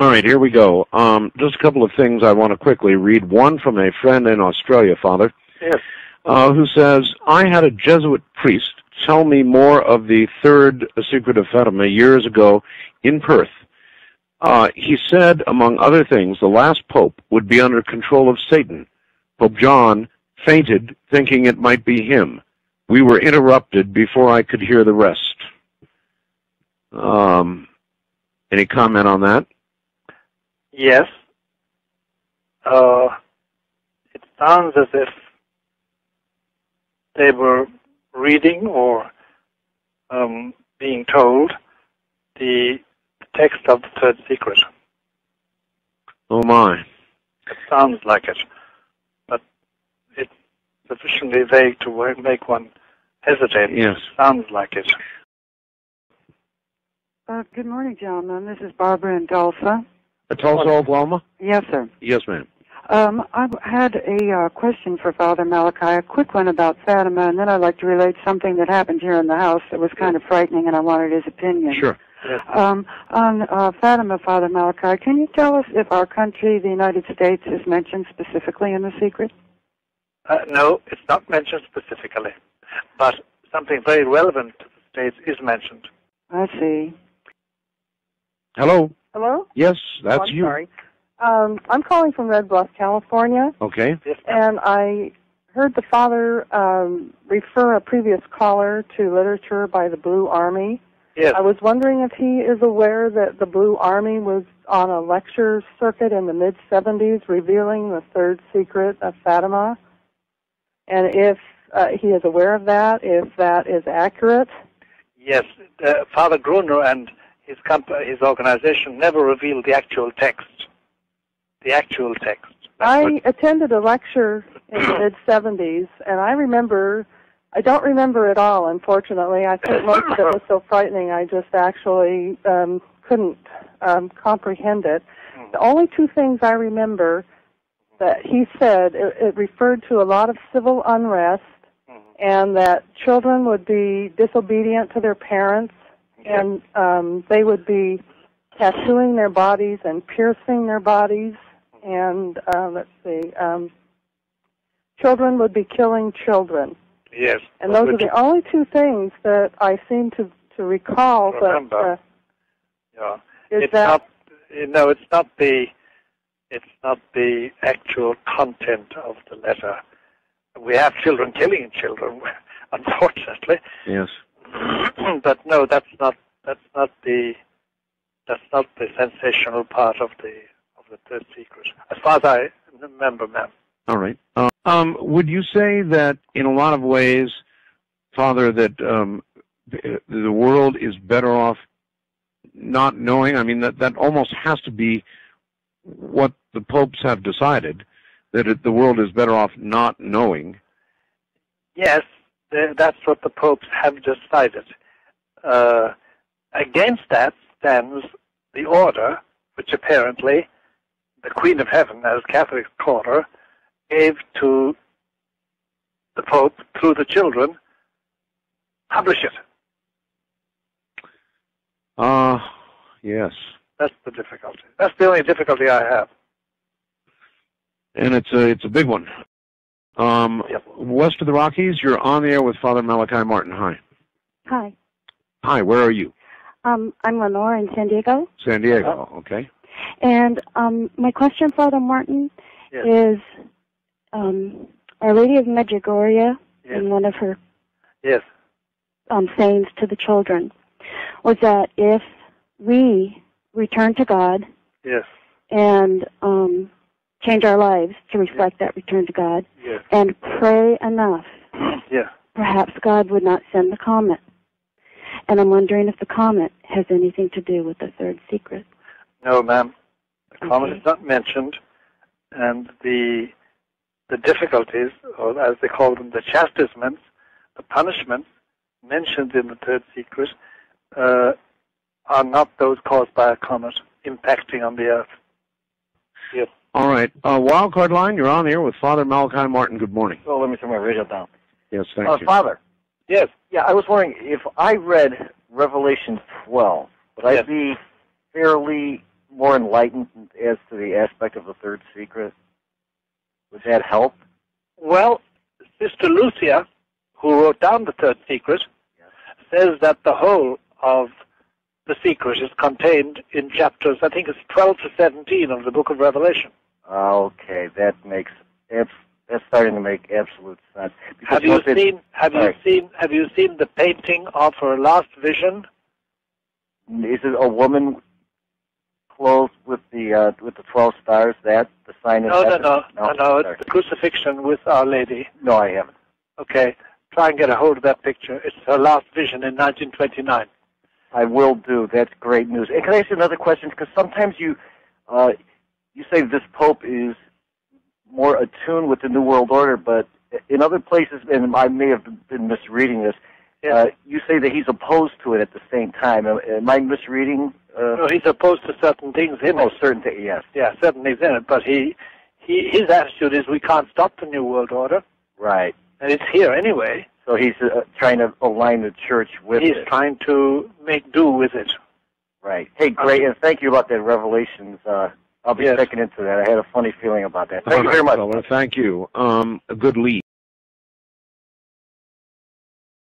All right, here we go. Just a couple of things I want to quickly read. One from a friend in Australia, Father, Yes. Who says, I had a Jesuit priest tell me more of the third secret of Fatima years ago in Perth. He said, among other things, the last pope would be under control of Satan. Pope John fainted, thinking it might be him. We were interrupted before I could hear the rest. Any comment on that? Yes. It sounds as if they were reading or being told the text of the third secret. Oh, my. It sounds like it, but it's sufficiently vague to make one hesitate. Yes. It sounds like it. Good morning, gentlemen. This is Barbara in Tulsa. Tulsa, Oklahoma? Yes, sir. Yes, ma'am. I had a question for Father Malachi, a quick one about Fatima, and then I'd like to relate something that happened here in the house that was kind of frightening, and I wanted his opinion. Sure. Yes. On Fatima, Father Malachi, can you tell us if our country, the United States, is mentioned specifically in the secret? No, it's not mentioned specifically, but something very relevant to the States is mentioned. I see. Hello? Hello? Yes, that's I'm you. sorry. I'm calling from Red Bluff, California, Okay. Yes. and I heard the Father refer a previous caller to literature by the Blue Army. Yes. I was wondering if he is aware that the Blue Army was on a lecture circuit in the mid-'70s revealing the third secret of Fatima, and if he is aware of that, if that is accurate. Yes. Father Gruner and his organization never revealed the actual text. The actual text. I attended a lecture in the mid-'70s, and I don't remember it all, unfortunately. I think most of it was so frightening I just actually couldn't comprehend it. The only two things I remember that he said, it referred to a lot of civil unrest, and that children would be disobedient to their parents, and they would be tattooing their bodies and piercing their bodies, and children would be killing children. Yes. And those are the only two things that I seem to recall. Remember. Yeah. It's not the actual content of the letter. We have children killing children, unfortunately. Yes. But no, that's not the sensational part of the third secret, as far as I remember, ma'am. All right. Would you say that in a lot of ways, Father, that the world is better off not knowing? I mean, that almost has to be what the popes have decided, that the world is better off not knowing. Yes, that's what the popes have decided. Against that stands the order, which apparently the Queen of Heaven, as Catholics call her, gave to the Pope through the children. Publish it. Yes. That's the difficulty. That's the only difficulty I have. And it's a big one. Yep. West of the Rockies, you're on the air with Father Malachi Martin. Hi. Hi. Hi, where are you? I'm Lenore in San Diego. San Diego, okay. And my question, Father Martin, Yes. is Our Lady of Medjugorje, Yes. in one of her Yes. sayings to the children, was that if we return to God Yes. and change our lives to reflect that return to God, Yes. and pray enough, Yes. perhaps God would not send the comet. And I'm wondering if the comet has anything to do with the third secret. No, ma'am. The comet Okay. is not mentioned, and the difficulties, or as they call them, the chastisements, the punishments mentioned in the third secret, are not those caused by a comet impacting on the earth. Yes. All right. Wildcard line, you're on the air with Father Malachi Martin. Good morning. Oh, let me turn my radio down. Yes, thank you. Father. Yes. Yeah, I was wondering if I read Revelation 12, would Yes. I be fairly more enlightened as to the aspect of the third secret? Would that help? Well, Sister Lucia, who wrote down the third secret, says that the whole of the secret is contained in chapters, I think it's 12 to 17 of the book of Revelation. Okay, that's starting to make absolute sense. Have you seen the painting of her last vision? Is it a woman clothed with the 12 stars? That the sign of heaven? No. It's the crucifixion with Our Lady. No, I haven't. Okay, try and get a hold of that picture. It's her last vision in 1929. I will do. That's great news. And can I ask you another question? Because sometimes you say this Pope is more attuned with the New World Order, but in other places, and I may have been misreading this, you say that he's opposed to it at the same time. Am I misreading? No, he's opposed to certain things in it. Oh, certain things, yes. Yeah, certain things in it. But his attitude is we can't stop the New World Order. Right. And it's here anyway. So he's trying to align the church with it. He's trying to make do with it. Right. Hey, great. And thank you about that Revelations. I'll be checking into that. I had a funny feeling about that. Thank you very much. Well, thank you. A good lead.